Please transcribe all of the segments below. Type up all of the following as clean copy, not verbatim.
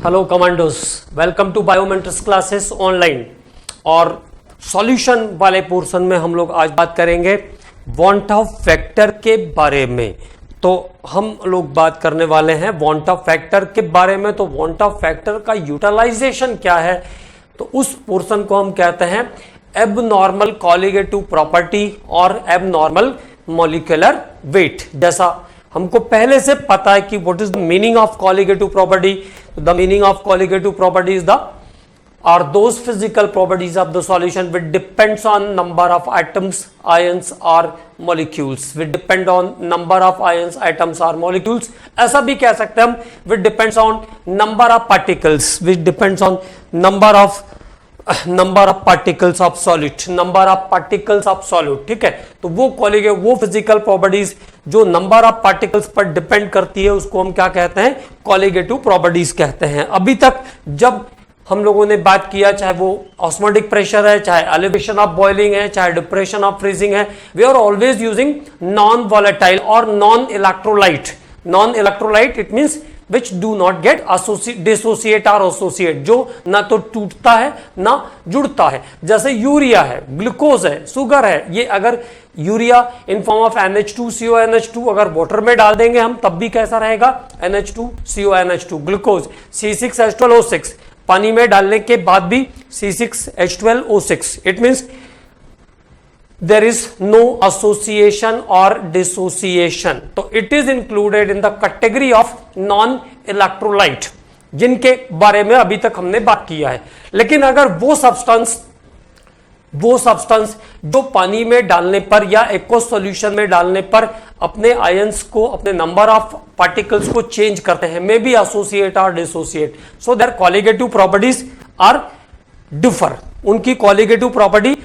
Hello commandos, welcome to biometrics classes online. और solution वाले portion में हम लोग आज बात करेंगे वांट ऑफ फैक्टर के बारे में। तो हम लोग बात करने वाले हैं वांट ऑफ फैक्टर के बारे में। तो वांट ऑफ फैक्टर का यूटिलाइजेशन क्या है, तो उस पोर्शन को हम कहते हैं एबनॉर्मल कॉलिगेटिव प्रॉपर्टी और एबनॉर्मल मॉलिक्यूलर वेट। जैसा हमको पहले से पता है कि what is the meaning of colligative property. The meaning of colligative property is the are those physical properties of the solution which depends on number of atoms, ions और molecules. Which depend on number of ions, atoms और molecules. ऐसा भी कह सकते हैं हम विच depends on number of particles, which depends on number of particles of solid, number of particles of solid. ठीक है, तो वो फिजिकल प्रॉपर्टीज जो नंबर ऑफ पार्टिकल्स पर डिपेंड करती है उसको हम क्या कहते हैं, कॉलिगेटिव प्रॉपर्टीज कहते हैं। अभी तक जब हम लोगों ने बात किया, चाहे वो ऑस्मोटिक प्रेशर है, चाहे एलिवेशन ऑफ बॉइलिंग है, चाहे डिप्रेशन ऑफ फ्रीजिंग है, we are always using non volatile और non electrolyte. Non electrolyte it means which do not get dissociate or associate, जो ना तो टूटता है ना जुड़ता है। जैसे यूरिया है, ग्लूकोज है, शुगर है, ये अगर urea in form of NH2CONH2 अगर वाटर में डाल देंगे हम तब भी कैसा रहेगा, NH2CONH2। ग्लूकोज C6H12O6 पानी में डालने के बाद भी C6H12O6। It means there is no association or dissociation, तो it is included in the category of non-electrolyte, जिनके बारे में अभी तक हमने बात किया है। लेकिन अगर वो सब्सटेंस जो पानी में डालने पर या एक्व सॉल्यूशन में डालने पर अपने आयंस को, अपने नंबर ऑफ पार्टिकल्स को चेंज करते हैं, मे बी एसोसिएट और dissociate, so their colligative properties are differ. उनकी कॉलिगेटिव प्रॉपर्टी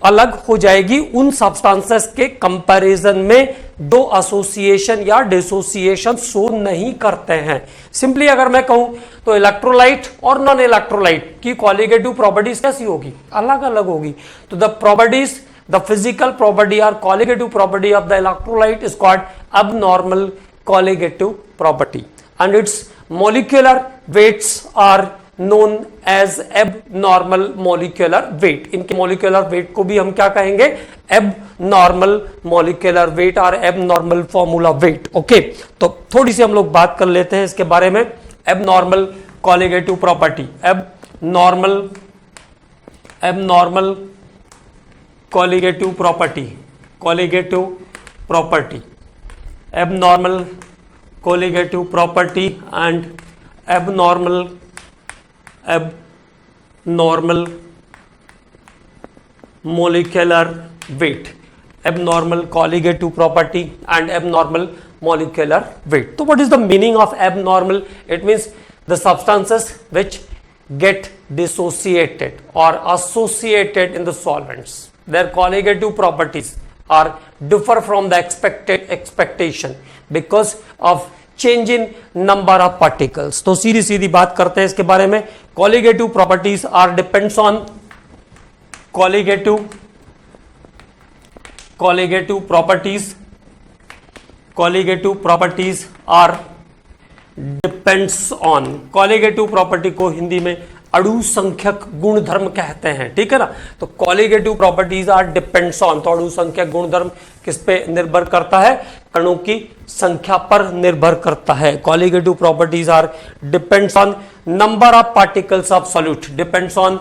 अलग हो जाएगी उन सब्सटेंसेस के कंपैरिजन में दो एसोसिएशन या डिसोसिएशन शो नहीं करते हैं। सिंपली अगर मैं कहूं तो इलेक्ट्रोलाइट और नॉन इलेक्ट्रोलाइट की कॉलिगेटिव प्रॉपर्टीज कैसी होगी, अलग अलग होगी। तो the properties, the physical property और colligative property of the electrolyte is called abnormal colligative property and its molecular weights are known as abnormal molecular weight। इनके molecular weight को भी हम क्या कहेंगे, abnormal molecular weight और abnormal formula weight। ओके, तो थोड़ी सी हम लोग बात कर लेते हैं इसके बारे में। abnormal colligative property, abnormal colligative property, abnormal colligative property and abnormal molecular weight, abnormal colligative property and abnormal molecular weight। So what is the meaning of abnormal? It means the substances which get dissociated or associated in the solvents, their colligative properties are differ from the expectation because of change in number of particles. तो सीधी सीधी बात करते हैं इसके बारे में। Colligative properties are depends on colligative properties are depends on. Colligative property को हिंदी में अणु संख्यक गुणधर्म कहते हैं, ठीक है ना। तो colligative properties are depends on, तो अणु संख्यक गुणधर्म किस पे निर्भर करता है, कणों की संख्या पर निर्भर करता है। Colligative properties are depends on number of particles of solute, depends on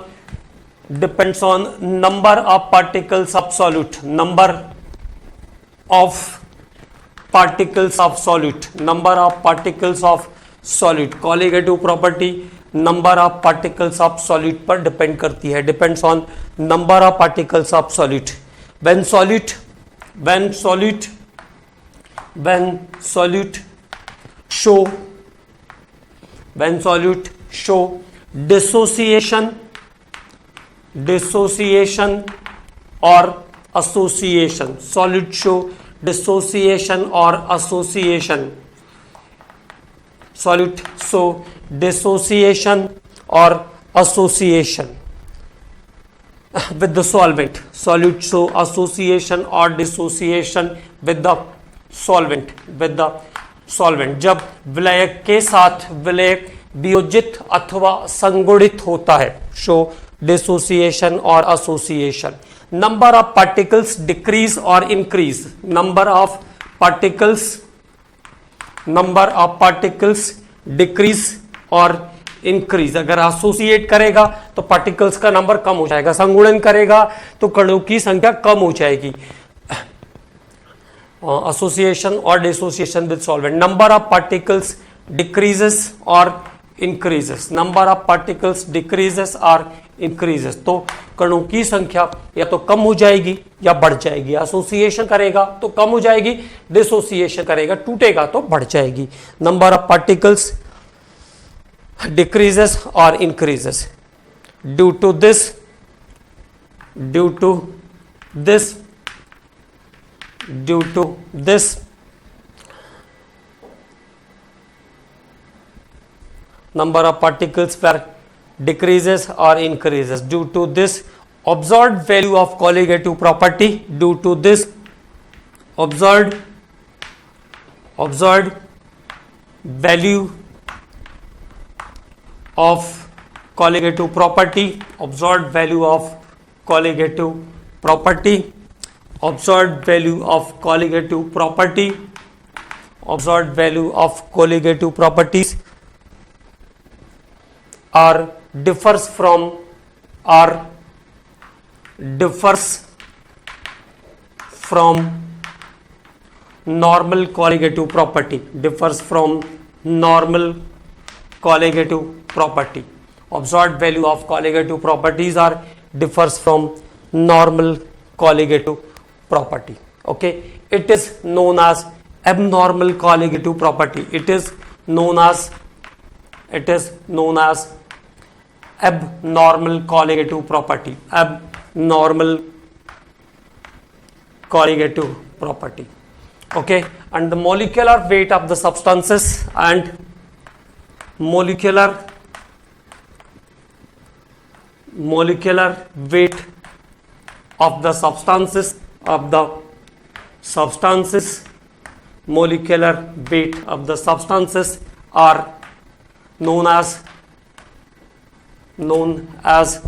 number of particles of solute, number of particles of solute. Colligative property number of particles of solid पर डिपेंड करती है, depends on number of particles of solid. when solute show dissociation or association, solid show dissociation or association, solid show dissociation or association with the solvent, solute show association or dissociation with the solvent, जब विलायक के साथ विलायक वियोजित अथवा संगुणित होता है, show dissociation और association. Number of particles decrease और increase, number of particles decrease और इंक्रीज। अगर एसोसिएट करेगा तो पार्टिकल्स का नंबर कम हो जाएगा, संगुणन करेगा तो कणों की संख्या कम हो जाएगी। एसोसिएशन और dissociation with solvent. Number of particles decreases और increases, number of particles decreases और इंक्रीजेस। तो कणों की संख्या या तो कम हो जाएगी या बढ़ जाएगी। एसोसिएशन करेगा तो कम हो जाएगी, डिसोसिएशन करेगा टूटेगा तो बढ़ जाएगी। Number of particles decreases or increases. Due to this number of particles were decreases or increases. Due to this observed value of colligative property, due to this observed value of colligative property, observed value of colligative property, observed value of colligative property, observed value of colligative properties are differs from normal colligative property, differs from normal colligative property. Observed value of colligative properties are differs from normal colligative property. Okay, it is known as abnormal colligative property. It is known as abnormal colligative property. Abnormal colligative property. Okay, and the molecular weight of the substances and molecular weight of the substances molecular weight of the substances are known as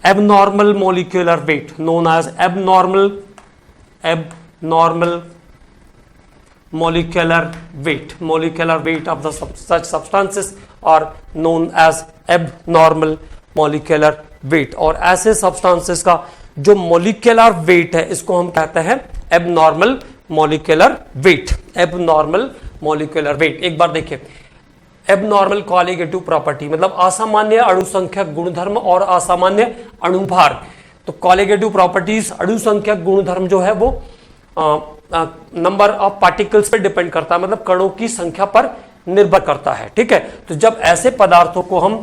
abnormal molecular weight, known as abnormal molecular weight of the such substances are known as abnormal molecular weight. और ऐसे substances का जो molecular weight है इसको हम कहते हैं abnormal molecular weight. abnormal molecular weight एक बार देखिए, abnormal colligative property मतलब असामान्य अणुसंख्यक गुणधर्म और असामान्य अणुभार। तो colligative properties अणुसंख्यक गुणधर्म जो है वो नंबर ऑफ पार्टिकल्स पर डिपेंड करता है, मतलब कणों की संख्या पर निर्भर करता है। ठीक है, तो जब ऐसे पदार्थों को हम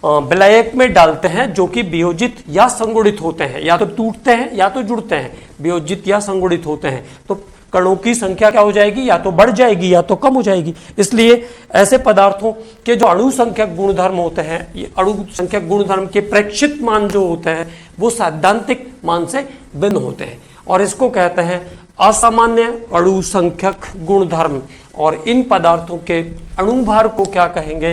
विलायक में डालते हैं जो कि वियोजित या संगुणित होते हैं, या तो टूटते हैं या तो जुड़ते हैं, वियोजित या संगुणित होते हैं, तो कणों की संख्या क्या हो जाएगी, या तो बढ़ जाएगी या तो कम हो जाएगी। इसलिए ऐसे पदार्थों के जो अणुसंख्यक गुणधर्म होते हैं, ये अणुसंख्यक गुणधर्म के प्रेक्षित मान जो होते हैं वो सैद्धांतिक मान से भिन्न होते हैं और इसको कहते हैं असामान्य अणुसंख्यक गुणधर्म। और इन पदार्थों के अणुभार को क्या कहेंगे,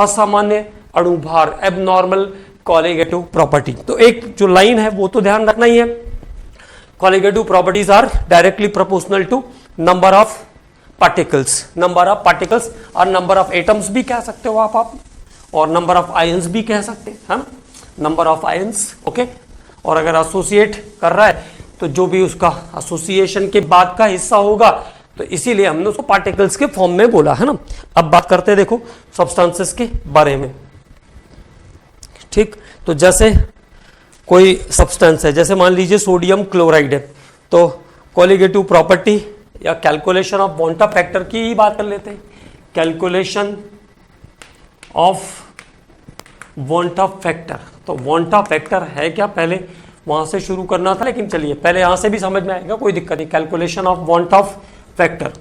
असामान्य अणुभार, एबनॉर्मल कॉलिगेटिव प्रॉपर्टी। तो एक जो लाइन है वो तो ध्यान रखना ही है, colligative properties are directly proportional to number of particles, number of particles और नंबर ऑफ एटम्स भी कह सकते हो आप और नंबर ऑफ आयंस भी कह सकते हैं, है ना, नंबर ऑफ आयंस। ओके, और अगर एसोसिएट कर रहा है तो जो भी उसका एसोसिएशन के बाद का हिस्सा होगा, तो इसीलिए हमने उसको पार्टिकल्स के फॉर्म में बोला, है ना। अब बात करते हैं देखो सब्सटेंसेस के बारे में। ठीक, तो जैसे कोई सब्सटेंस है, जैसे मान लीजिए सोडियम क्लोराइड है, तो कॉलिगेटिव प्रॉपर्टी या कैलकुलेशन ऑफ वॉन्टा फैक्टर की ही बात कर लेते हैं। कैलकुलेशन ऑफ वॉन्टा फैक्टर, तो वॉन्टा फैक्टर है क्या, पहले वहां से शुरू करना था, लेकिन चलिए पहले यहां से भी समझ में आएगा, कोई दिक्कत नहीं। Calculation of van't Hoff factor,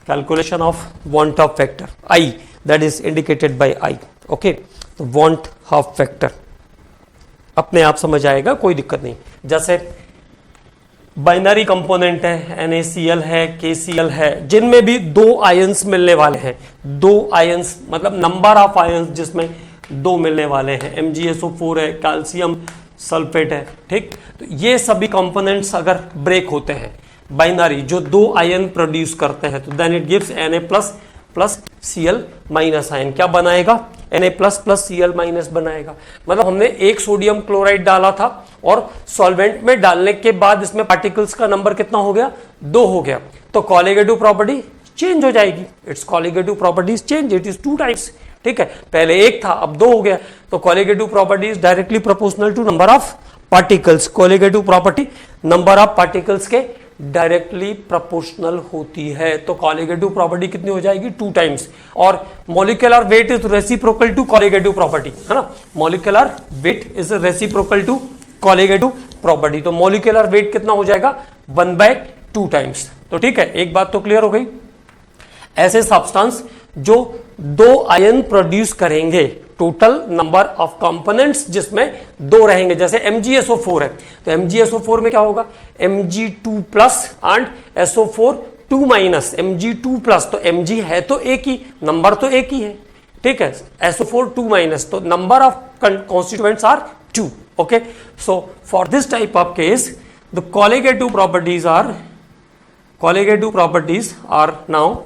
calculation of van't Hoff factor, I that is indicated by I. Okay, तो वॉन्ट ऑफ फैक्टर अपने आप समझ आएगा, कोई दिक्कत नहीं। जैसे बाइनरी कंपोनेंट है, NaCl है, KCl है, जिनमें भी दो आयंस मिलने वाले हैं, दो आयंस मतलब नंबर ऑफ आयंस जिसमें दो मिलने वाले हैं, MgSO4 है, कैल्शियम सल्फेट है, ठीक। तो ये सभी कंपोनेंट्स अगर ब्रेक होते हैं बाइनरी, जो दो आयन प्रोड्यूस करते हैं, तो then it gives Na plus Cl minus ion क्या बनाएगा, Na प्लस Cl माइनस बनाएगा। मतलब हमने एक सोडियम क्लोराइड डाला था और सॉल्वेंट में डालने के बाद इसमें पार्टिकल्स का नंबर कितना हो गया, 2 हो गया, तो कॉलिगेटिव प्रॉपर्टी चेंज हो जाएगी, it's colligative properties change, it is 2 times, ठीक है। पहले एक था अब 2 हो गया, तो colligative property is directly proportional to number of particles. Colligative property number of particles के डायरेक्टली प्रोपोर्शनल होती है, तो कॉलिगेटिव प्रॉपर्टी कितनी हो जाएगी, 2 टाइम्स। और molecular weight is reciprocal to colligative property, है ना, molecular weight is reciprocal to colligative property, तो मॉलिक्यूलर वेट कितना हो जाएगा, 1/2 टाइम्स। तो ठीक है, एक बात तो क्लियर हो गई। ऐसे सब्सटेंस जो दो आयन प्रोड्यूस करेंगे, टोटल नंबर ऑफ कंपोनेंट्स जिसमें 2 रहेंगे, जैसे MgSO4 है, तो MgSO4 में क्या होगा, Mg2 plus and SO4 2 minus, Mg2 plus, तो Mg है तो एक ही, नंबर तो एक ही है, ठीक है, SO4 2 माइनस, तो number of constituents are 2, okay। So for this type of case the colligative properties are now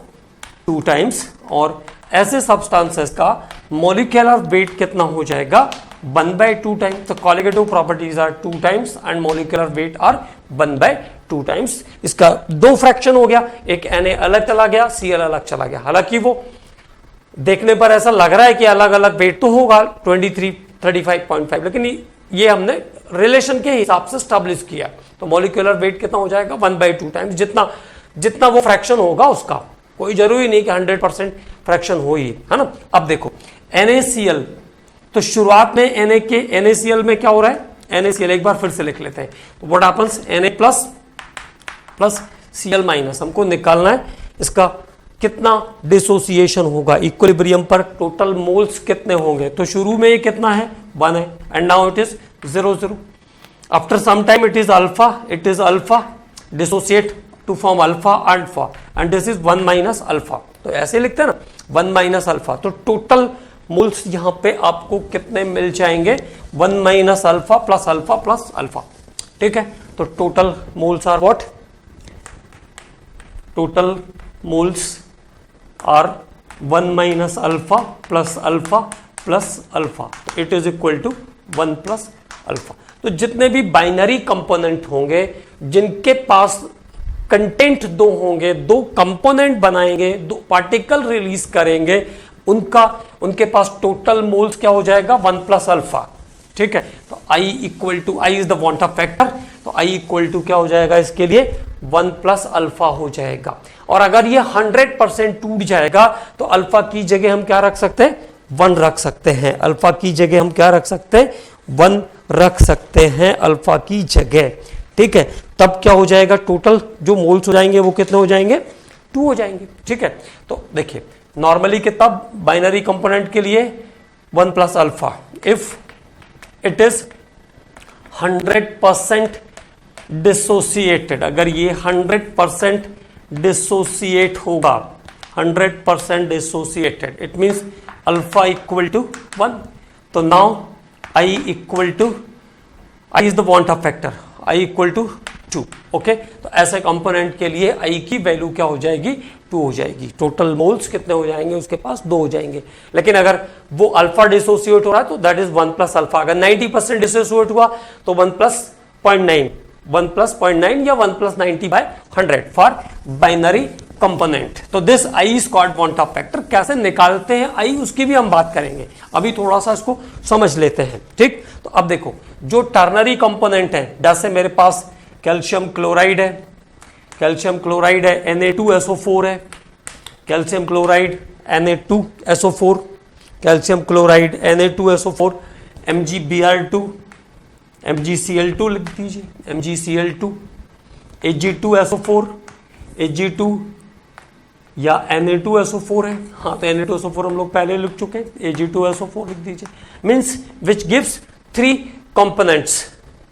2 times, और ऐसे सब्सटेंसेस का मॉलिक्यूलर वेट कितना हो जाएगा, 1/2 टाइम्स। तो colligative properties are 2 times and molecular weight are 1/2 times. इसका 2 fraction हो गया, एक Na अलग चला गया, Cl अलग चला गया। हालांकि वो देखने पर ऐसा लग रहा है कि अलग अलग वेट तो होगा 23 35.5, लेकिन ये हमने रिलेशन के हिसाब से स्टैब्लिश किया, तो मॉलिक्यूलर वेट कितना हो जाएगा, 1/2 टाइम्स। जितना वो फ्रैक्शन होगा उसका कोई जरूरी नहीं कि 100% फ्रैक्शन हो ही, है ना। अब देखो NaCl, तो शुरुआत में NaCl में क्या हो रहा है, NaCl एक बार फिर से लिख लेते हैं, तो what happens, Na plus Cl minus, हमको निकालना है इसका कितना डिसोसिएशन होगा, इक्विलिब्रियम पर टोटल मोल्स कितने होंगे। तो शुरू में ये कितना है, 1 है, and now it is 0 after some time it is alpha dissociate to form alpha and this is 1 minus alpha, तो ऐसे लिखते हैं ना, 1 माइनस अल्फा। तो टोटल मोल्स यहां पे आपको कितने मिल जाएंगे, 1 माइनस अल्फा प्लस अल्फा, ठीक है। तो total moles are what, total moles are 1 minus alpha plus alpha, it is equal to 1 plus alpha. तो जितने भी बाइनरी कंपोनेंट होंगे जिनके पास कंटेंट 2 होंगे, 2 कंपोनेंट बनाएंगे, 2 पार्टिकल रिलीज करेंगे, उनके पास टोटल मोल्स क्या हो जाएगा, 1 प्लस अल्फा, ठीक है। तो I is the van't Hoff factor, तो I इक्वल टू क्या हो जाएगा इसके लिए, 1 प्लस अल्फा हो जाएगा। और अगर ये 100% टूट जाएगा तो अल्फा की जगह हम क्या रख सकते हैं, 1 रख सकते हैं, अल्फा की जगह हम क्या रख सकते हैं, 1 रख सकते हैं अल्फा की जगह, ठीक है। तब क्या हो जाएगा, टोटल जो मोल्स हो जाएंगे वो कितने हो जाएंगे, 2 हो जाएंगे, ठीक है। तो देखिए नॉर्मली कितना बाइनरी कंपोनेंट के लिए 1 plus alpha, if it is 100% dissociated, अगर ये 100% डिसोसिएट होगा, 100% dissociated, it means alpha equal to 1। तो now I is the van't Hoff factor, I equal to 2, okay. तो ऐसे कंपोनेंट के लिए I की वैल्यू क्या हो जाएगी, 2 हो जाएगी। टोटल मोल्स कितने हो जाएंगे, उसके पास 2 हो जाएंगे। लेकिन अगर वो अल्फा डिसोसिएट हो रहा है तो दैट इज 1 प्लस अल्फा। अगर 90% डिसोसिएट हुआ तो 1 प्लस 0.9 या 1 प्लस 90/100 फॉर बाइनरी कंपोनेंट। तो this I is called want Hoff factor. कैसे निकालते हैं I, उसकी भी हम बात करेंगे, अभी थोड़ा सा इसको समझ लेते हैं, ठीक। तो अब देखो जो टर्नरी कंपोनेंट है, जैसे मेरे पास कैल्शियम क्लोराइड है, Na2SO4 है, calcium chloride Na2SO4, calcium chloride Na2SO4, MgBr2, MgCl2 लिख दीजिए, MgCl2, Ag2SO4, Ag2 या Na2SO4 है, हाँ तो Na2SO4 हम लोग पहले लिख चुके हैं, Ag2SO4 लिख दीजिए, means which gives 3 components,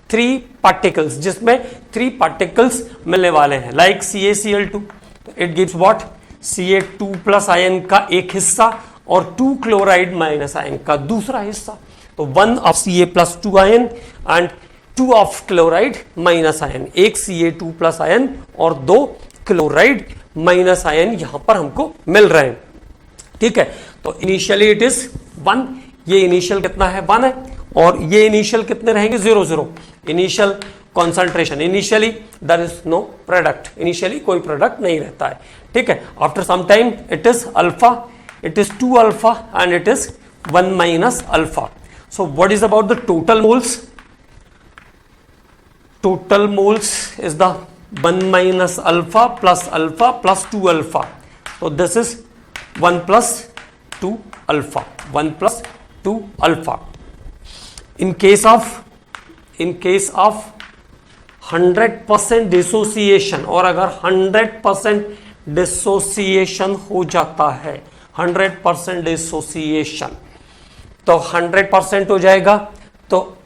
3 particles, जिसमें 3 पार्टिकल्स मिलने वाले हैं, लाइक CaCl2, तो it gives what, Ca2 plus ion का एक हिस्सा और 2 क्लोराइड माइनस आयन का दूसरा हिस्सा। तो 1 of Ca plus 2 ion and 2 of chloride minus ion, एक Ca2 प्लस आयन और 2 क्लोराइड माइनस आयन यहां पर हमको मिल रहे हैं। ठीक है, तो इनिशियली इट इज 1, ये इनिशियल कितना है 1 है, और ये इनिशियल कितने रहेंगे 0 0, initial concentration, initially there is no product, initially कोई प्रोडक्ट नहीं रहता है। ठीक है, after some time it is alpha, it is 2 alpha and it is 1 minus alpha. So what is about the total moles? Total moles is the 1 minus alpha plus 2 alpha. So this is 1 plus 2 alpha. 1 plus 2 alpha. In case of 100% dissociation, और अगर 100% dissociation हो जाता है, 100% dissociation, तो 100% हो जाएगा, तो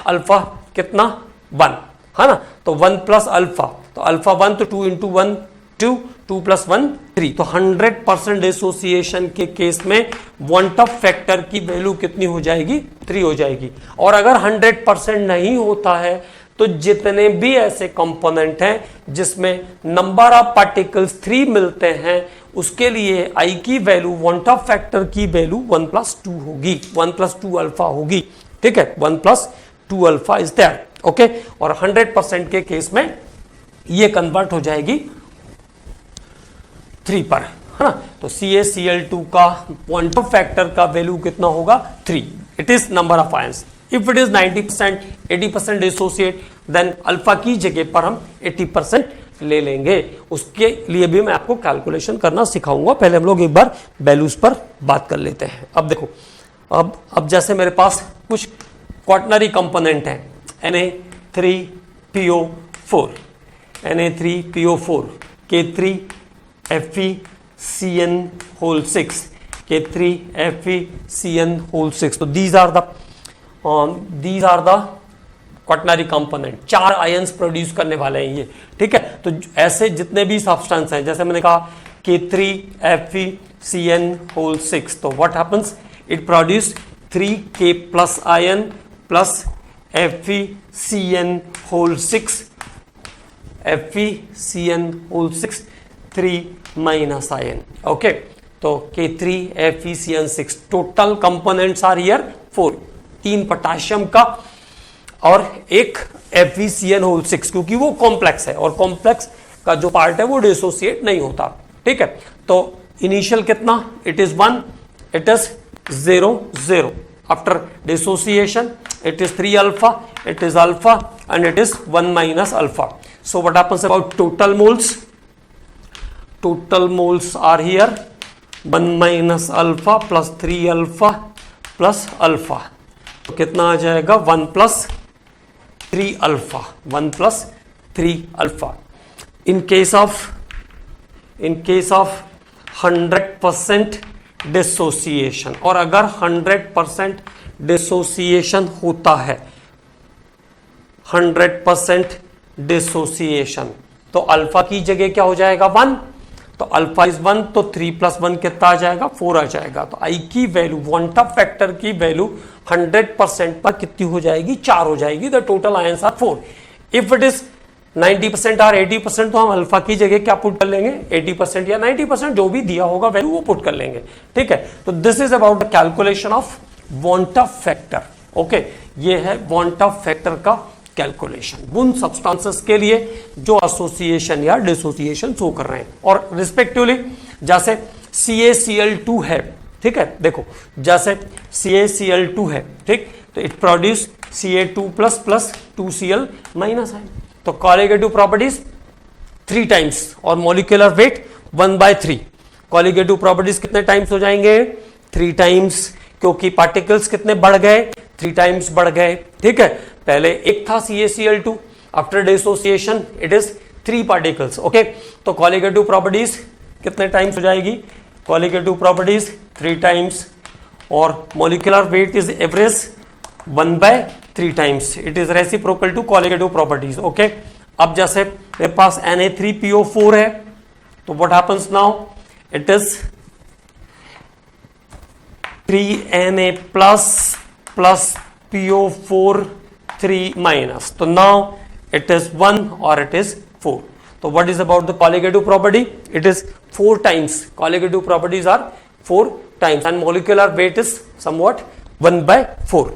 alpha कितना 1 है ना, तो 1 प्लस अल्फा, तो अल्फा 1 तो 2 इंटू 1 2 प्लस 1 3, तो 100% डिसोसिएशन के केस में वांट ऑफ फैक्टर की वैल्यू कितनी हो जाएगी 3 हो जाएगी। और अगर 100% नहीं होता है तो जितने भी ऐसे कंपोनेंट हैं जिसमें नंबर ऑफ पार्टिकल्स 3 मिलते हैं, उसके लिए आई की वैल्यू, वांट ऑफ फैक्टर की वैल्यू 1 प्लस 2 होगी, 1 प्लस 2 अल्फा होगी। ठीक है, 1 plus 2 alpha is there. Okay, और 100% के केस में ये कन्वर्ट हो जाएगी 3 पर, है ना। तो CaCl2 का पॉइंट ऑफ फैक्टर का वैल्यू कितना होगा 3, it is number of ions. If it is 90% 80% dissociate, then alpha की जगह पर हम 80% ले लेंगे। उसके लिए भी मैं आपको कैलकुलेशन करना सिखाऊंगा, पहले हम लोग एक बार वैल्यूज पर बात कर लेते हैं। अब देखो, अब जैसे मेरे पास कुछ क्वाटनरी कंपोनेंट हैं, Na3PO4, Na3PO4, K3FeCN6, K3FeCN6, तो these are the quaternary component, 4 ions produce करने वाले हैं ये। ठीक है, तो ऐसे जितने भी सब्सटेंस हैं, जैसे मैंने कहा K3FeCN6, तो what happens, it produce 3K plus ion plus FeCN6, FeCN6 3 minus ion. Okay, तो K3FeCN6, total components are here 4, 3 potassium का और एक FeCN6, क्योंकि वो कॉम्प्लेक्स है और कॉम्प्लेक्स का जो पार्ट है वो डिसोसिएट नहीं होता। ठीक है, तो इनिशियल कितना, it is 1, it is 0 0, after dissociation it is 3 alpha, it is alpha and it is 1 minus alpha. So what happens about total moles? Total moles are here 1 minus alpha plus 3 alpha plus alpha. तो कितना आ जाएगा 1 plus 3 alpha, 1 plus 3 alpha. In case of 100% dissociation, और अगर 100% dissociation होता है, 100% dissociation, तो alpha की जगह क्या हो जाएगा 1, तो अल्फा इज 1, तो 3 प्लस 1 कितना आ जाएगा 4 आ जाएगा। तो आई की वैल्यू, वांट ऑफ फैक्टर की वैल्यू 100% पर कितनी हो जाएगी 4 हो जाएगी। The total ions are 4। If it is 90% और 80%, तो हम अल्फा की जगह क्या पुट कर लेंगे 80% या 90%, जो भी दिया होगा वैल्यू वो पुट कर लेंगे। ठीक है, तो this is about the calculation of want Hoff factor. Okay, ये है वांट ऑफ फैक्टर का कैलकुलेशन उन सब्सटेंसेस के लिए जो एसोसिएशन या डिसोसिएशन शो कर रहे हैं। और रिस्पेक्टिवली जैसे CaCl2 है, ठीक है, देखो जैसे CaCl2 है, ठीक, तो it produce Ca2 plus plus 2Cl minus है। तो कॉलिगेटिव प्रॉपर्टीज 3 टाइम्स और मॉलिक्यूलर वेट 1/3। कॉलिगेटिव प्रॉपर्टीज कितने टाइम्स हो जाएंगे 3 टाइम्स, क्योंकि पार्टिकल्स कितने बढ़ गए 3 टाइम्स बढ़ गए। ठीक है, पहले एक था CaCl2, after dissociation it is 3 particles. Okay, तो कॉलिगेटिव प्रॉपर्टीज कितने टाइम्स हो जाएगी, कॉलिगेटिव प्रॉपर्टीज 3 टाइम्स और molecular weight is average 1/3। 3 times. It is reciprocal to colligative properties. Okay. अब जैसे मेरे पास Na3PO4 है, तो what happens now? It is 3Na plus PO4 3 minus. So now it is 1 or it is 4. So what is about the colligative property? It is 4 times. Colligative properties are 4 times and molecular weight is somewhat 1/4.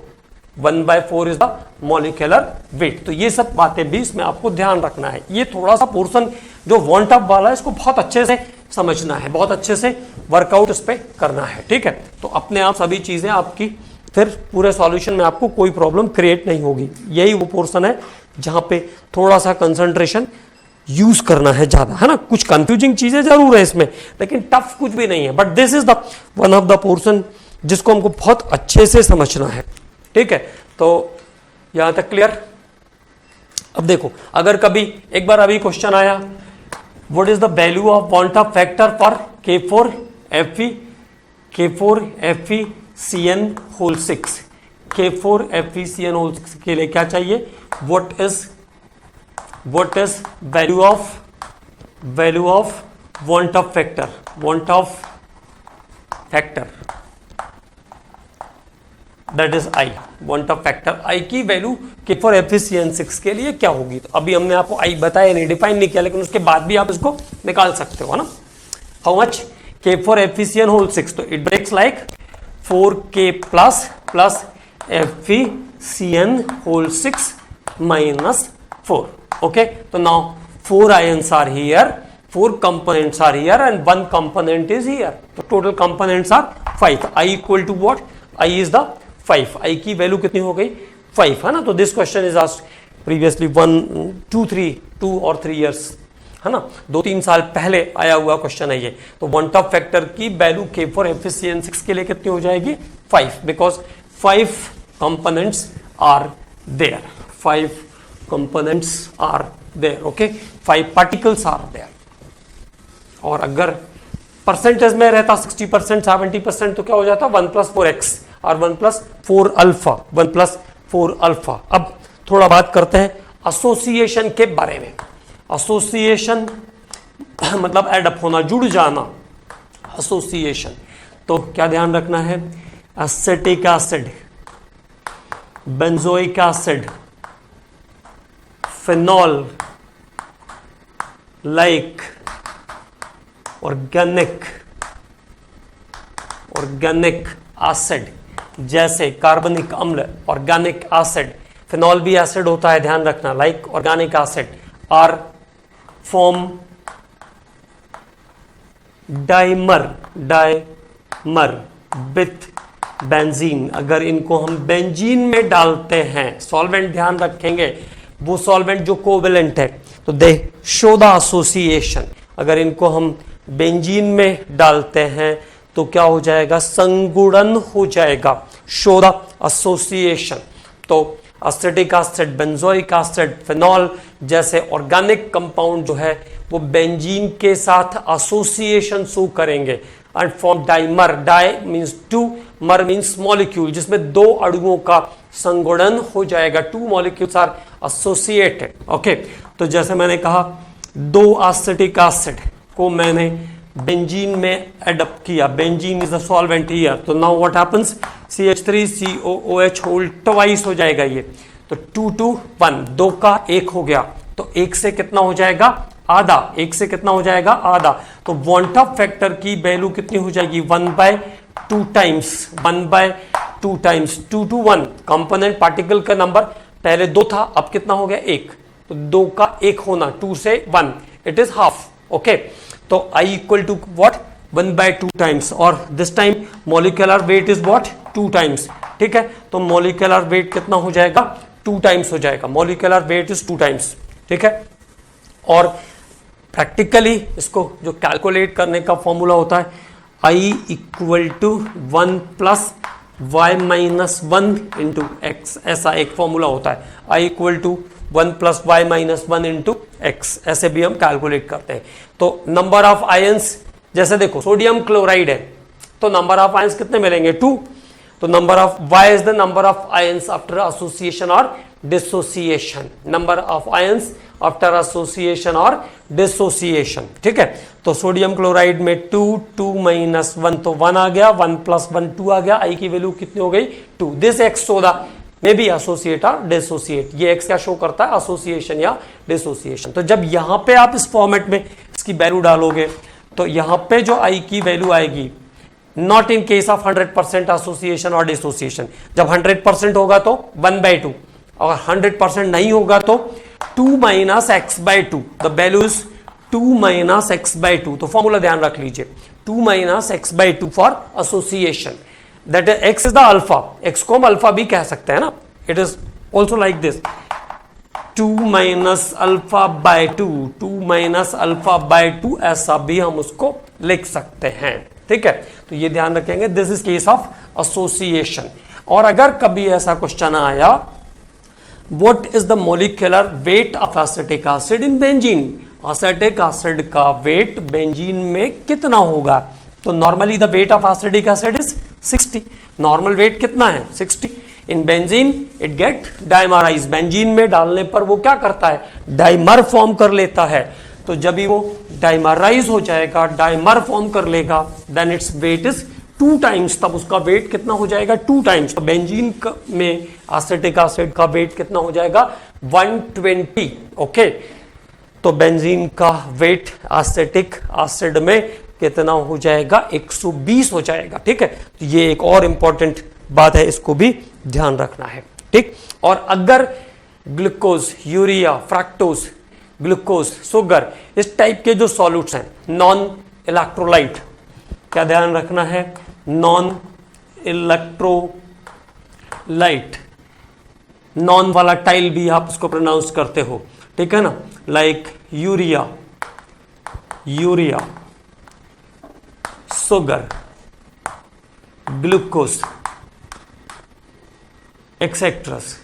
1/4 is the molecular weight. तो ये सब बातें भी इसमें आपको ध्यान रखना है. ये थोड़ा सा पोर्शन जो वॉन्ट अप वाला है इसको बहुत अच्छे से समझना है, बहुत अच्छे से वर्कआउट इस पे करना है. ठीक है, तो अपने आप सभी चीजें आपकी फिर पूरे सॉल्यूशन में आपको कोई प्रॉब्लम क्रिएट नहीं होगी. यही वो पोर्शन है जहां पे थोड़ा सा कंसंट्रेशन यूज करना है ज्यादा, है ना. कुछ कंफ्यूजिंग चीजें जरूर है इसमें, लेकिन टफ कुछ भी नहीं है. But this is the one of the portion जिसको हमको बहुत अच्छे से समझना है. ठीक है, तो यहां तक क्लियर. अब देखो, अगर कभी एक बार अभी क्वेश्चन आया, what is the value of van't Hoff factor for K4FeCN whole 6. K4FeCN whole 6 के लिए क्या चाहिए? What is value of van't Hoff factor that is I. Van't Hoff factor I की वैल्यू K4FeCN6 के लिए क्या होगी? तो अभी हमने आपको I बताया नहीं, डिफाइन नहीं किया, लेकिन उसके बाद भी आप इसको निकाल सकते हो, है ना. How much? K4FeCN whole 6. तो it breaks like 4K plus FeCN whole 6 minus 4. Okay, so now 4 ions are here, 4 components are here and 1 component is here. So total components are 5. I equal to what? I is the 5. I की value कितनी हो गई? 5, है ना. तो this question is asked previously 2 और 3 years, है ना, 2-3 साल पहले आया हुआ क्वेश्चन है ये. तो वॉन्ट ऑफ फैक्टर की वैल्यू K4FeCN6 के लिए कितनी हो जाएगी? 5, because 5 components are there. 5 components are there. Okay, 5 particles are there. और अगर परसेंटेज में रहता 60%, 70%, तो क्या हो जाता? 1 + 4x और 1 + 4 अल्फा, 1 + 4 अल्फा. अब थोड़ा बात करते हैं एसोसिएशन के बारे में. एसोसिएशन मतलब एडअप होना, जुड़ जाना. एसोसिएशन तो क्या ध्यान रखना है? Acetic acid, benzoic acid, phenol, like organic acid जैसे कार्बनिक अम्ल, ऑर्गेनिक एसिड, फिनॉल भी एसिड होता है, ध्यान रखना, like organic acid, are form dimer with benzene. अगर इनको हम बेंजीन में डालते हैं, सॉल्वेंट ध्यान रखेंगे, वो सॉल्वेंट जो कोवेलेंट है, तो दे शो द एसोसिएशन. अगर इनको हम बेंजीन में डालते हैं तो क्या हो जाएगा? संगुणन हो जाएगा. Show the association. तो acetic acid, benzoic acid, phenol जैसे ऑर्गेनिक कंपाउंड जो है वो बेंजीन के साथ एसोसिएशन शो करेंगे and form dimer. Di means 2, mer means molecule, जिसमें 2 अणुओं का संगुणन हो जाएगा. 2 मॉलिक्यूल्स आर एसोसिएटेड. ओके, तो जैसे मैंने कहा 2 एसिटिक एसिड को मैंने बेंजीन में एडप्ट किया. Benzene is the solvent here. तो now what happens? CH3COOH whole twice हो जाएगा ये. तो 2 to 1, 2 का 1 हो गया. तो 1 से कितना हो जाएगा? आधा. 1 से कितना हो जाएगा? आधा. तो वॉन्ट ऑफ फैक्टर की वैल्यू कितनी हो जाएगी? 1/2 times. 1/2 times 2 to 1. Component particle का नंबर पहले 2 था, अब कितना हो गया? 1. तो 2 का 1 होना, 2 से 1, इट इज हाफ. ओके, तो I equal to what? 1/2 times. और this time molecular weight is what? 2 times. ठीक है, तो मॉलिक्यूलर वेट कितना हो जाएगा? 2 टाइम्स हो जाएगा. Molecular weight is 2 times. ठीक है, और प्रैक्टिकली इसको जो कैलकुलेट करने का फॉर्मूला होता है, I equal to 1 + y - 1 into x. ऐसा एक फॉर्मूला होता है. I equal to 1 + y - 1 into x. ऐसे भी हम कैलकुलेट करते हैं. तो नंबर ऑफ आयंस, जैसे देखो सोडियम क्लोराइड है, तो नंबर ऑफ आयंस कितने मिलेंगे? 2. तो number of Y is the number of ions after association और dissociation, number of ions after association और डिसोसिएशन। ठीक है, तो सोडियम क्लोराइड में 2 2 माइनस 1 तो 1 आ गया, 1 प्लस 1 2 आ गया, आई की वैल्यू कितनी हो गई 2। This x show the may be associate और डिसोसिएट, ये एक्स क्या शो करता है एसोसिएशन या डिसोसिएशन। तो जब यहां पे आप इस फॉर्मेट में इसकी वैल्यू डालोगे तो यहां पे जो आई की वैल्यू आएगी, not in case of 100% association और डिसोसिएशन, जब 100% होगा तो 1/2, और 100% नहीं होगा तो 2 minus x by 2, the value is 2 minus x by 2। तो फॉर्मूला ध्यान रख लीजिए, 2 minus x by 2 for association, that is x is the alpha, x को हम अल्फा भी कह सकते हैं ना, it is also like this 2 minus alpha by 2, 2 minus alpha by 2, ऐसा भी हम उसको लिख सकते हैं। ठीक है, तो ये ध्यान रखेंगे, this is case of association. और अगर कभी ऐसा क्वेश्चन आया, what is the molecular weight of acetic acid in benzene, acetic acid का वेट बेंजीन में कितना होगा, तो normally the weight of acetic acid is 60, normal weight कितना है 60। In benzene it get dimerise, benzene में डालने पर वो क्या करता है डाइमर फॉर्म कर लेता है, तो जब भी वो डाइमराइज हो जाएगा, डाइमर फॉर्म कर लेगा, then it's weight is 2 times, तब उसका वेट कितना हो जाएगा 2 टाइम्स। तो बेंजीन में एसिटिक एसिड का वेट कितना हो जाएगा 120। ओके, तो बेंजीन का वेट एसिटिक एसिड में कितना हो जाएगा 120 हो जाएगा। ठीक है, तो ये एक और इंपॉर्टेंट बात है, इसको भी ध्यान रखना है। ठीक, और अगर glucose, urea, fructose, glucose, sugar, इस टाइप के जो सॉल्यूट्स हैं, नॉन इलेक्ट्रोलाइट, क्या ध्यान रखना है, नॉन इलेक्ट्रोलाइट, नॉन वोलेटाइल भी आप उसको प्रोनाउंस करते हो, ठीक है ना, like urea, urea, sugar, glucose etcetera,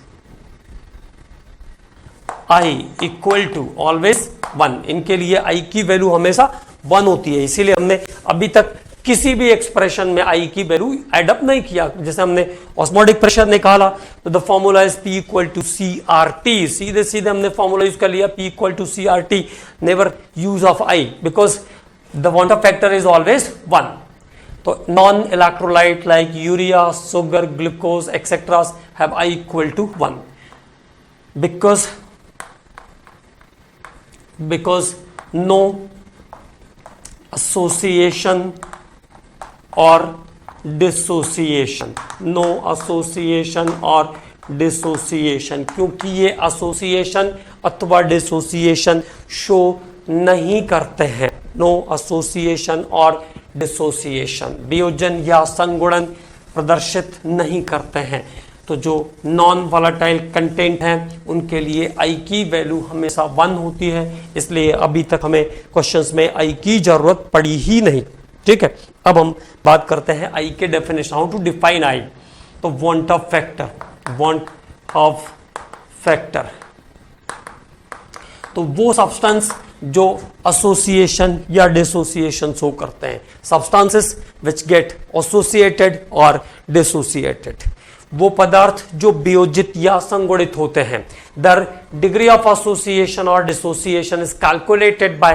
I equal to always 1, इनके लिए आई की वैल्यू हमेशा 1 होती है, इसीलिए हमने अभी तक किसी भी एक्सप्रेशन में आई की वैल्यू एडअप नहीं किया। जैसे हमने ऑस्मोटिक प्रेशर निकाला तो the formula is P equal to CRT, सीधे सीधे हमने फॉर्मूला यूज कर लिया P equal to CRT, never use of I because the van't Hoff factor is always 1। तो non electrolyte like urea, sugar, glucose etcetera have I equal to 1 because no association or dissociation, no association or dissociation, क्योंकि ये association अथवा dissociation show नहीं करते हैं, no association और dissociation, वियोजन या संगुणन प्रदर्शित नहीं करते हैं। तो जो नॉन वोलेटाइल कंटेंट हैं उनके लिए आई की वैल्यू हमेशा 1 होती है, इसलिए अभी तक हमें क्वेश्चंस में आई की जरूरत पड़ी ही नहीं। ठीक है, अब हम बात करते हैं आई के डेफिनेशन, हाउ टू डिफाइन आई। तो van't Hoff factor, want Hoff factor, तो वो सब्सटेंस जो एसोसिएशन या डिसोसिएशन शो करते हैं, सब्सटेंसेस विच गेट एसोसिएटेड और डिसोसिएटेड, वो पदार्थ जो वियोजित या संगुणित होते हैं। द डिग्री ऑफ एसोसिएशन और dissociation is calculated by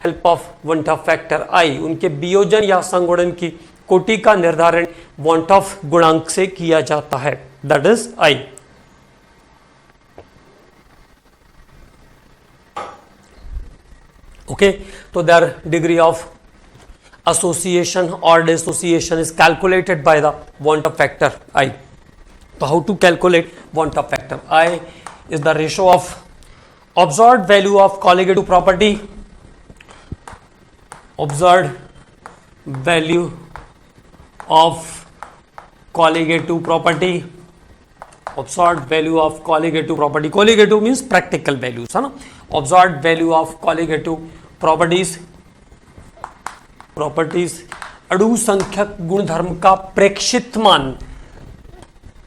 help of want Hoff factor I, उनके वियोजन या संगुणन की कोटि का निर्धारण वांट ऑफ गुणांक से किया जाता है, दैट इज आई। ओके, तो their degree of association or dissociation is calculated by the want of factor I. So how to calculate want of factor? I is the ratio of observed value of colligative property, observed value of colligative property, observed value of colligative property, colligative means practical values है ना, observed value of colligative properties, properties अणु संख्यक गुणधर्म का प्रेक्षित मान,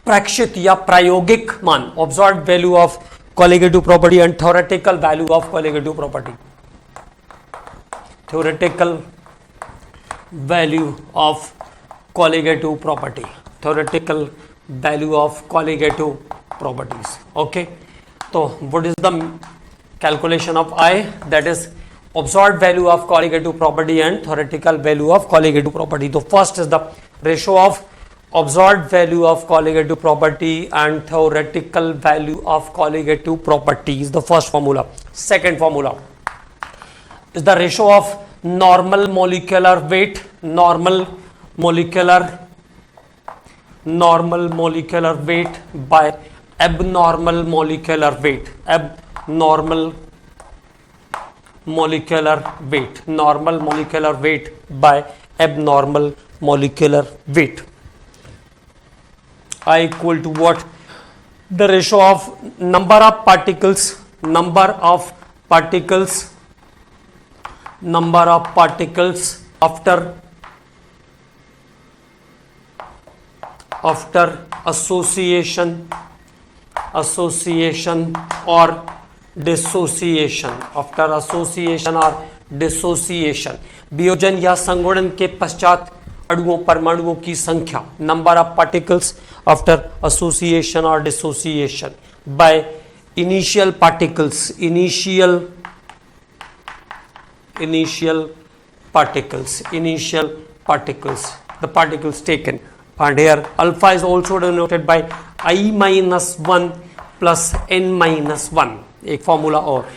प्रेक्षित या प्रायोगिक मान, observed value of colligative property and theoretical value of colligative property, theoretical value of colligative property, theoretical value of colligative properties. Okay, so what is the calculation of I? That is observed value of colligative property and theoretical value of colligative property. So first is the ratio of observed value of colligative property and theoretical value of colligative property is the first formula. Second formula is the ratio of normal molecular weight, normal molecular weight by abnormal molecular weight, abnormal molecular weight, normal molecular weight by abnormal molecular weight. I equal to what? The ratio of number of particles after association or dissociation, after association or dissociation, वियोजन या संगुणन के पश्चात अणुओं परमाणुओं की संख्या, number of particles after association और dissociation by initial particles, initial particles, the particles taken. And here alpha is also denoted by I minus 1 plus n minus 1. एक formula और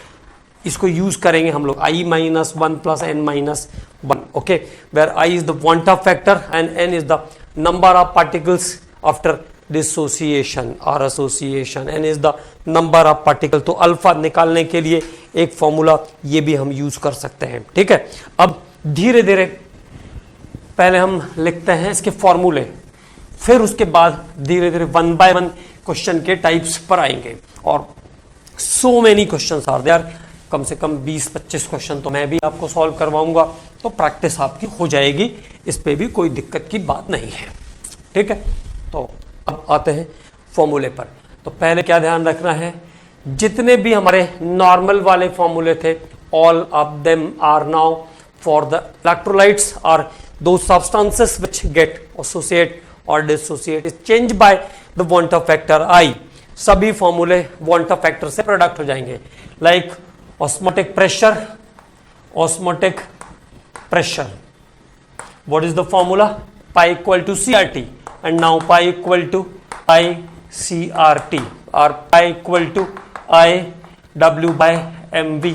इसको यूज करेंगे हम लोग, I minus 1 plus n minus 1. Okay, where I is the Van't-Hoff factor and n is the number of particles after dissociation or association, n is the number of particles. तो alpha निकालने के लिए एक formula ये भी हम use कर सकते हैं. ठीक है, अब धीरे धीरे पहले हम लिखते हैं इसके फॉर्मूले, फिर उसके बाद धीरे धीरे वन बाय वन क्वेश्चन के टाइप्स पर आएंगे. और so many questions are there, कम से कम 20-25 क्वेश्चन तो मैं भी आपको सॉल्व करवाऊंगा, तो प्रैक्टिस आपकी हो जाएगी, इस पे भी कोई दिक्कत की बात नहीं है. ठीक है, तो अब आते हैं फॉर्मूले पर. तो पहले क्या ध्यान रखना है, जितने भी हमारे नॉर्मल वाले फॉर्मूले थे, all of them are now for the electrolytes are two substances which get associate और dissociate is change by the Van't-Hoff factor I. सभी फॉर्मूले Van't-Hoff फैक्टर से प्रोडक्ट हो जाएंगे. Like osmotic pressure, what is the formula? Pi equal to CRT, and now pi equal to I CRT or pi equal to I W by MV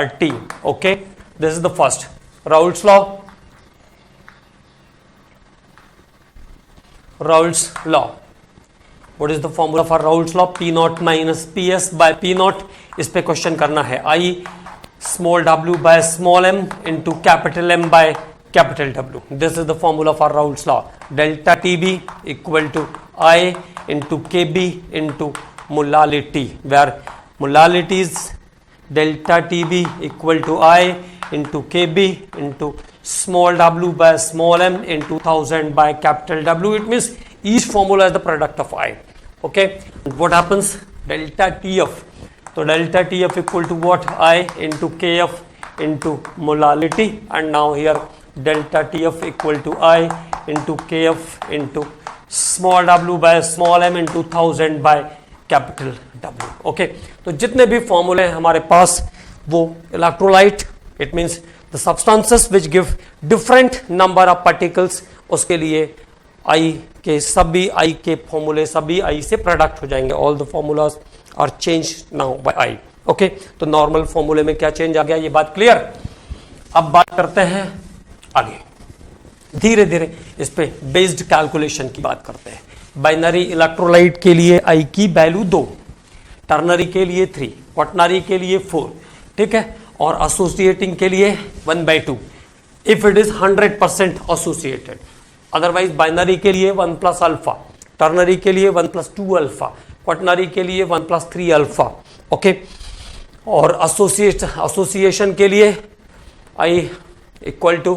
RT. Okay, this is the first. Raoult's law. What is the formula for Raoult's law? P naught minus PS by P naught. इस पे question करना है. I small w by small m into capital M by capital W. This is the formula for Raoult's law. Delta TB equal to I into KB into molality, where molality is delta TB equal to I into KB into small w by small m into 1000 by capital W. It means each formula is the product of I. Okay, what happens? Delta TF. So delta TF equal to what? I into KF into molality, and now here delta TF equal to I into KF into small w by small m into 1000 by capital W. Okay, तो जितने भी फॉर्मूले हमारे पास वो electrolyte, it means the substances which give different number of particles, उसके लिए I के सभी I के फॉर्मूले सभी I से प्रोडक्ट हो जाएंगे. All the formulas are change now by I. Okay, तो नॉर्मल फॉर्मूले में क्या चेंज आ गया, ये बात क्लियर. अब बात करते हैं आगे, धीरे धीरे इस पे बेस्ड कैलकुलेशन की बात करते हैं. बाइनरी इलेक्ट्रोलाइट के लिए I की वैल्यू 2, टर्नरी के लिए 3, क्वाटनरी के लिए 4. ठीक है, और एसोसिएटिंग के लिए 1/2 if it is 100% associated. Otherwise binary के लिए 1 प्लस अल्फा, टर्नरी के लिए 1 प्लस 2 अल्फा, क्वाटनरी के लिए 1 प्लस 3 अल्फा. ओके, और एसोसिएशन के लिए I equal to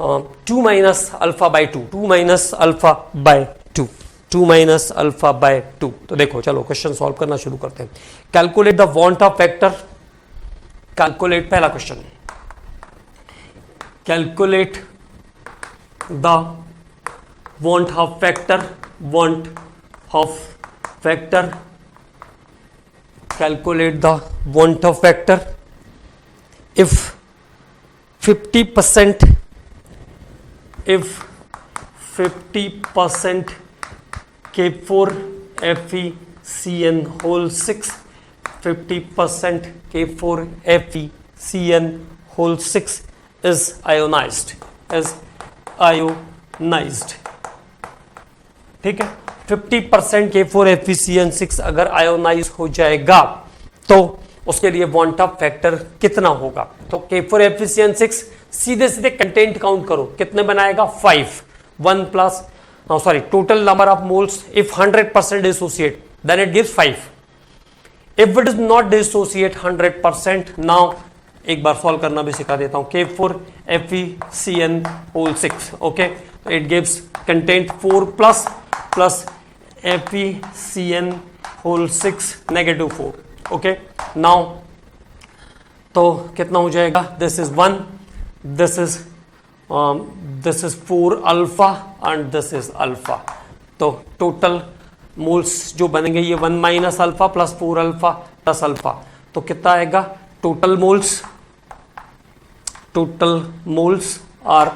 2 minus alpha by 2, 2 minus alpha by 2, 2 minus alpha by 2. तो देखो, चलो क्वेश्चन सॉल्व करना शुरू करते हैं. Calculate the Van't-Hoff factor. Calculate, पहला question, calculate the want half factor, calculate the want half factor. If 50% K4 FeCN whole 6, 50% K4 FeCN whole 6 is ionized, ठीक है। 50% K4 FeCN6 अगर आयोनाइज हो जाएगा तो उसके लिए वॉन्ट ऑफ फैक्टर कितना होगा? तो K4 FeCN6 सीधे सीधे कंटेंट काउंट करो, कितने बनाएगा? 5, 1 plus total number of moles. If 100% dissociate, then it gives 5. If it is not dissociate 100%, now एक बार सॉल्व करना भी सिखा देता हूं। K4 FeCN whole 6, okay, it gives content 4 plus FeCN whole 6 negative 4, okay. Now तो कितना हो जाएगा? This is 1, this is 4 alpha and this is alpha. तो टोटल मोल्स जो बनेंगे ये 1 minus alpha plus 4 alpha plus alpha, तो कितना आएगा? Total moles are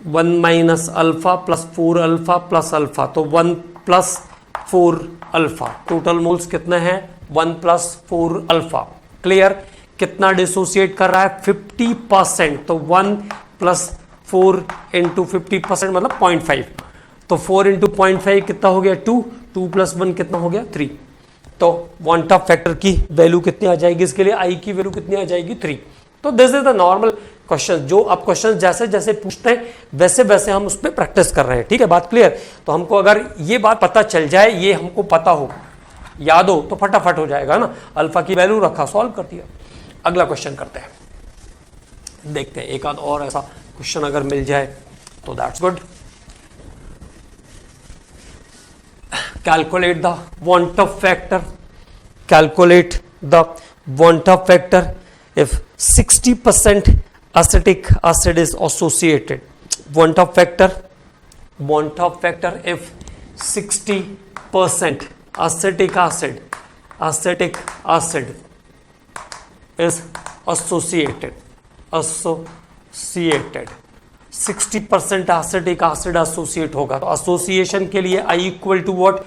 1 minus alpha plus 4 alpha plus alpha, तो 1 प्लस 4 अल्फा। टोटल मोल्स कितने हैं? 1 प्लस 4 अल्फा। क्लियर? कितना डिसोसिएट कर रहा है? 50%, तो 1 प्लस 4 इंटू 50% मतलब 0.5, तो 4 इंटू 0.5 कितना हो गया? 2, 2 प्लस 1 कितना हो गया? 3। तो वॉन्ट ऑफ फैक्टर की वैल्यू कितनी आ जाएगी? इसके लिए आई की वैल्यू कितनी आ जाएगी? 3। तो this is the normal question, जो आप क्वेश्चन जैसे जैसे पूछते हैं वैसे वैसे हम उस पर प्रैक्टिस कर रहे हैं, ठीक है? बात क्लियर? तो हमको अगर ये बात पता चल जाए, ये हमको पता हो, याद हो, तो फटाफट हो जाएगा ना। अल्फा की वैल्यू रखा, सॉल्व कर दिया। अगला क्वेश्चन करते हैं, देखते हैं एक आध और ऐसा क्वेश्चन अगर मिल जाए तो that's good. Calculate the want of factor, calculate the want of factor if 60% acetic acid is associated. Want of factor if 60% acetic acid is associated 60% acetic acid associate होगा, तो association के लिए I equal to what?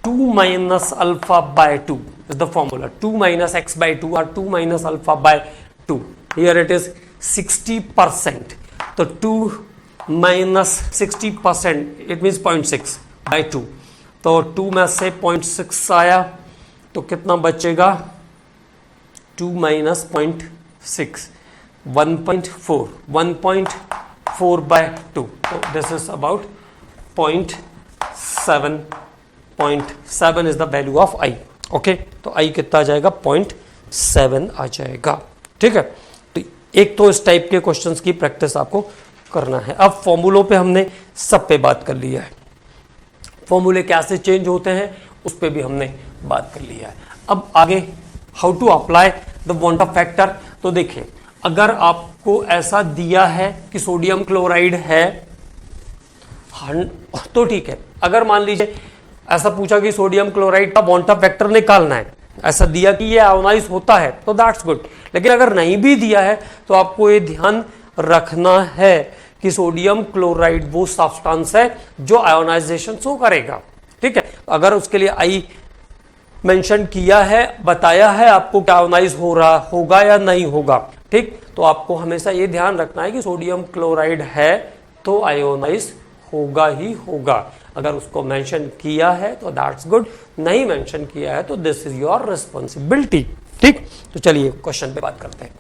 2 minus alpha by 2 is the formula. 2 minus x by 2 or 2 minus alpha by 2. Here it is 60%. तो 2 minus 60% it means 0.6 by 2. तो 2 में से 0.6 आया तो कितना बचेगा? 2 minus 0.6 1.4 by 2. So this is about 0.7 is the value of I. Okay, तो I कितना आ जाएगा? 0.7 आ जाएगा, ठीक है? तो एक तो इस टाइप के क्वेश्चंस की प्रैक्टिस आपको करना है। अब फॉर्मूलों पे हमने सब पे बात कर लिया है, फॉर्मूले कैसे चेंज होते हैं उस पे भी हमने बात कर लिया है। अब आगे how to apply the van't Hoff factor. तो देखिए, अगर आपको ऐसा दिया है कि सोडियम क्लोराइड है तो ठीक है। अगर मान लीजिए ऐसा पूछा कि सोडियम क्लोराइड का वांट ऑफ फैक्टर निकालना है, ऐसा दिया कि ये आयोनाइज होता है, तो दैट्स गुड। लेकिन अगर नहीं भी दिया है तो आपको ये ध्यान रखना है कि सोडियम क्लोराइड वो सब्सटेंस है जो आयोनाइजेशन शो करेगा, ठीक है? अगर उसके लिए आई मेंशन किया है, बताया है आपको कि आयोनाइज हो रहा होगा या नहीं होगा, ठीक? तो आपको हमेशा ये ध्यान रखना है कि सोडियम क्लोराइड है तो आयोनाइज होगा ही होगा। अगर उसको मेंशन किया है तो दैट्स गुड, नहीं मेंशन किया है तो दिस इज योर रिस्पॉन्सिबिलिटी, ठीक? तो चलिए क्वेश्चन पे बात करते हैं।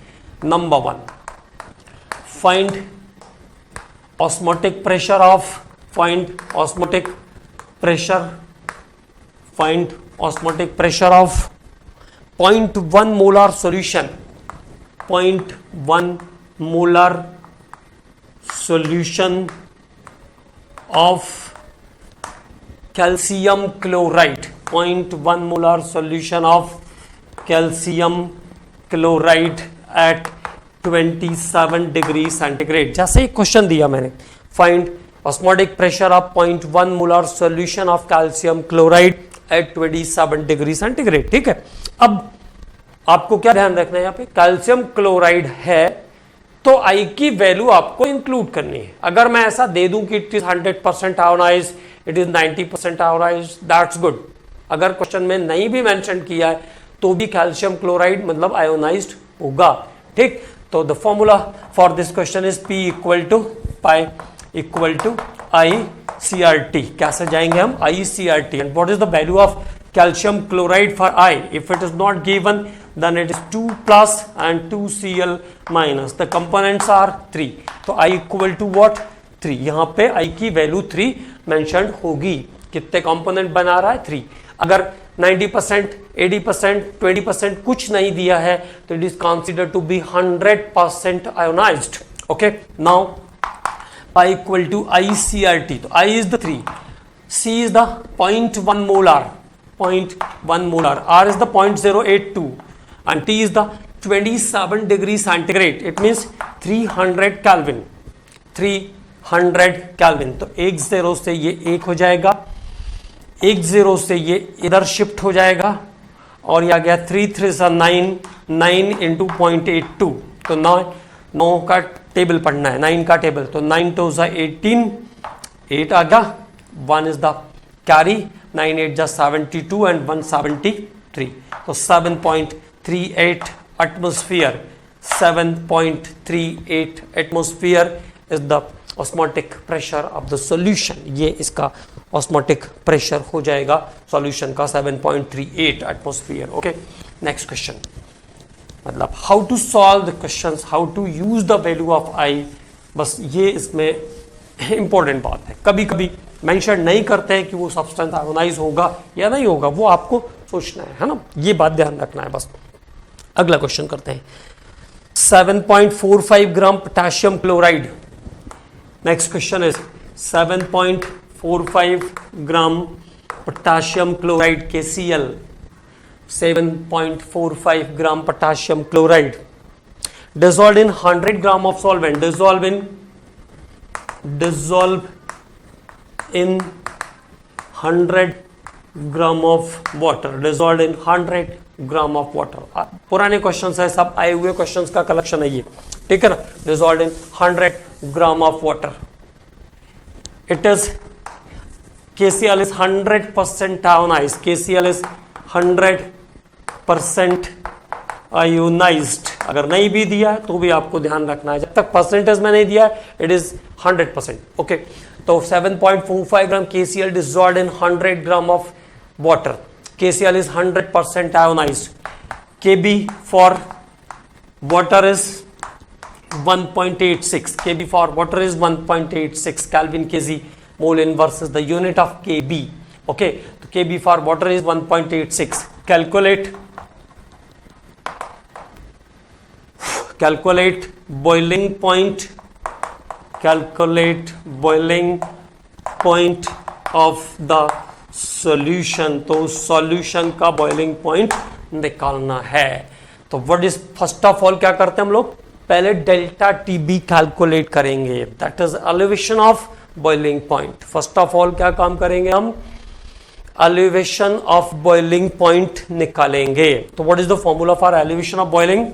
Number 1, find osmotic pressure of osmotic pressure of 0.1 molar solution 0.1 molar solution of calcium chloride 0.1 molar solution of calcium chloride at 27 degree centigrade. जैसे एक क्वेश्चन दिया मैंने, find osmotic pressure of 0.1 molar solution of calcium chloride at 27 degree centigrade. ठीक है, अब आपको क्या ध्यान रखना है, यहाँ पे कैल्शियम क्लोराइड है तो आई की वैल्यू आपको इंक्लूड करनी है। अगर मैं ऐसा दे दूं कि it is 100% ionise, it is 90% ionise, that's good. अगर क्वेश्चन में नहीं भी मेंशन किया है तो भी कैल्शियम क्लोराइड मतलब आयोनाइज्ड होगा। ठीक, तो the formula for this question is P equal to pi equal to ICRT। कैसे जाएंगे हम, ICRT। And what is the value of calcium chloride for I? If it is not given, then it is 2 plus and 2Cl minus. The components are 3. तो I equal to what? 3. यहाँ पे I की value 3 mentioned होगी। कितने component बना रहा है, 3। अगर 90%, 80%, 20% कुछ नहीं दिया है तो it is considered to be 100% ionized. Okay, now I equal to ICRT. तो I is the 3, C is the 0.1 molar, 0.1 molar, R is the 0.082 and T is the 27 degree centigrade. It means 300 Kelvin, 300 Kelvin। तो एक zero से ये एक हो जाएगा, एक zero से ये इधर शिफ्ट हो जाएगा और ये आ गया 3 3 सा 9, 9 इंटू 0.82। तो 9 का टेबल पढ़ना है, 9 का टेबल। तो 9 2 सा 18, 8 आ गया, 1 इज द कैरी, 9 8 जा 72 एंड 173। तो 7.38 atmosphere, 7.38 atmosphere is the osmotic pressure of the solution. ये इसका ऑस्मोटिक प्रेशर हो जाएगा सॉल्यूशन का 7.38 एटमॉस्फेयर। ओके, नेक्स्ट क्वेश्चन, मतलब how to solve the questions, how to use the value of I. बस ये इसमें इंपॉर्टेंट बात है। कभी कभी मेंशन नहीं करते हैं कि वो सब्सटेंस आयोनाइज होगा या नहीं होगा, वो आपको सोचना है ना, ये बात ध्यान रखना है बस। अगला क्वेश्चन करते हैं, 7.45 gram potassium chloride. Next question is 7.45 gram potassium chloride KCl, 7.45 gram potassium chloride dissolved in 100 gram of solvent, dissolve in 100 gram of water, dissolved in 100 gram of water. पुराने क्वेश्चंस है, सब आए हुए क्वेश्चंस का collection है ये, ठीक है ना। dissolved in 100 gram of water, it is KCl is 100% ionized, KCl is 100% ionised. अगर नहीं भी दिया है तो भी आपको ध्यान रखना है, जब तक परसेंटेज में नहीं दिया है इट इज 100%। ओके, तो 7.45 ग्राम KCl dissolved in 100 gram of water, KCl is 100% ionised. Kb for water is 1.86, Kb for water is 1.86 Kelvin kg, mole inverse is the unit of Kb। okay, तो Kb for water is 1.86। calculate boiling point, calculate boiling point of the solution। तो solution का boiling point निकालना है। तो what is first of all क्या करते हैं हम लोग, पहले डेल्टा TB कैलकुलेट करेंगे, that is elevation of boiling point. First of all क्या काम करेंगे हम, एलिवेशन ऑफ बॉइलिंग पॉइंट निकालेंगे। तो what is the formula for elevation of boiling,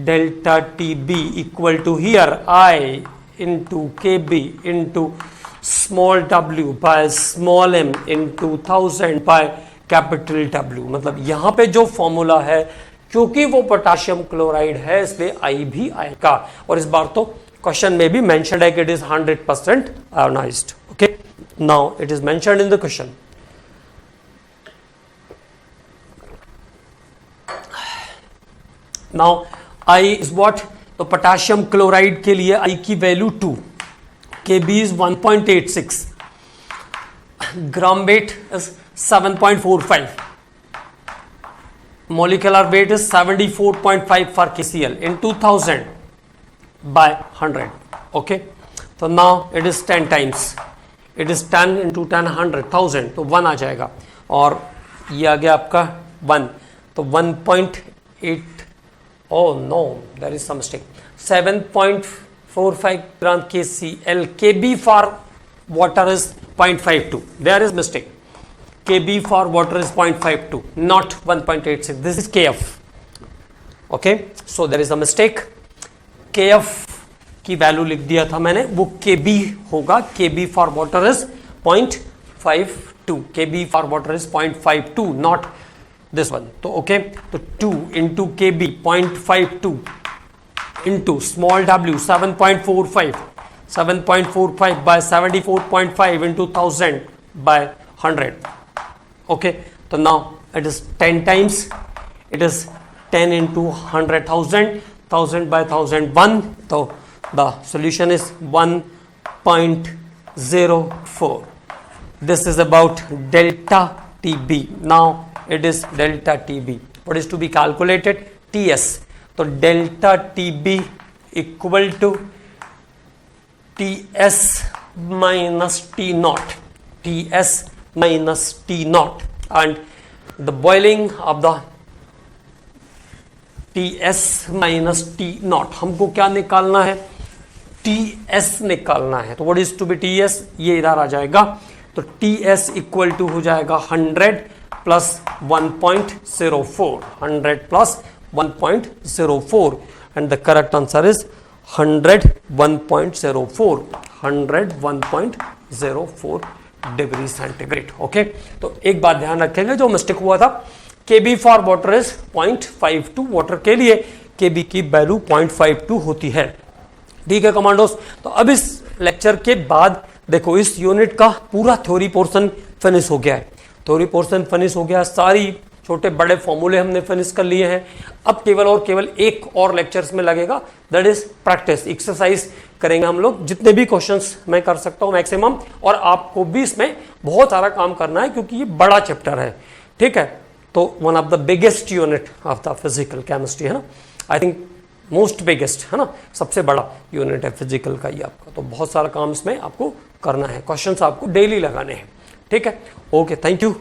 delta TB equal to here I into KB into small w by small m into 1000 by capital W। मतलब यहां पे जो फॉर्मूला है, क्योंकि वो potassium chloride है इसलिए आई भी आएगा। और इस बार तो क्वेश्चन में भी मेंशन्ड है कि it is 100% ionised. Okay, now it is mentioned in the question. Now I is what, तो पोटेशियम क्लोराइड के लिए आई की value 2, Kb is 1.86, gram weight is 7.45, molecular weight is 74.5 for KCl in 2000 by 100। okay, so now it is 10 times, it is 10 into 10 100 1000, तो 1 आ जाएगा और ये आ गया आपका 1, तो 1.8, oh no there is some mistake, 7.45 gram KCl. Kb for water is 0.52. There is mistake. Kb for water is 0.52, not 1.86. This is Kf. Okay, so there is a mistake. Kf की value लिख दिया था मैंने, वो Kb होगा. Kb for water is 0.52. Kb for water is 0.52, not this one. तो okay, तो 2 into Kb 0.52 into small w 7.45 by 74.5 into 1000 by 100. Okay, so now it is 10 times. It is 10 into 100,000, 1000 by 1001. So the solution is 1.04. This is about delta TB. Now it is delta TB. What is to be calculated? TS. So delta TB equal to TS minus T naught. TS minus T naught. And the boiling of the TS minus T naught. हमको क्या निकालना है? TS निकालना है. तो what is to be TS? ये इधर आ जाएगा. तो TS इक्वल टू हो जाएगा 100 plus 1.04. 100 plus 1.04. And the correct answer is 101.04. 101.04 degree centigrade. Okay, तो एक बात ध्यान रखेंगे, जो मिस्टेक हुआ था, Kb for water is 0.52. Water के लिए Kb की वैल्यू 0.52 होती है. ठीक है कमांडोस. तो अब इस लेक्चर के बाद देखो, इस यूनिट का पूरा थ्योरी पोर्शन फिनिश हो गया है. थ्योरी पोर्शन फिनिश हो गया, सारी छोटे बड़े फॉर्मूले हमने फिनिश कर लिए हैं. अब केवल और केवल एक और लेक्चर्स में लगेगा, दैट इज प्रैक्टिस. एक्सरसाइज करेंगे हम लोग, जितने भी क्वेश्चंस मैं कर सकता हूं मैक्सिमम, और आपको भी इसमें बहुत सारा काम करना है क्योंकि ये बड़ा चैप्टर है. ठीक है, तो one of the biggest unit of the physical chemistry है ना, आई थिंक मोस्ट बिगेस्ट है ना, सबसे बड़ा यूनिट है फिजिकल का ये आपका. तो बहुत सारा काम इसमें आपको करना है, क्वेश्चंस आपको डेली लगाने हैं. ठीक है, ओके, थैंक यू.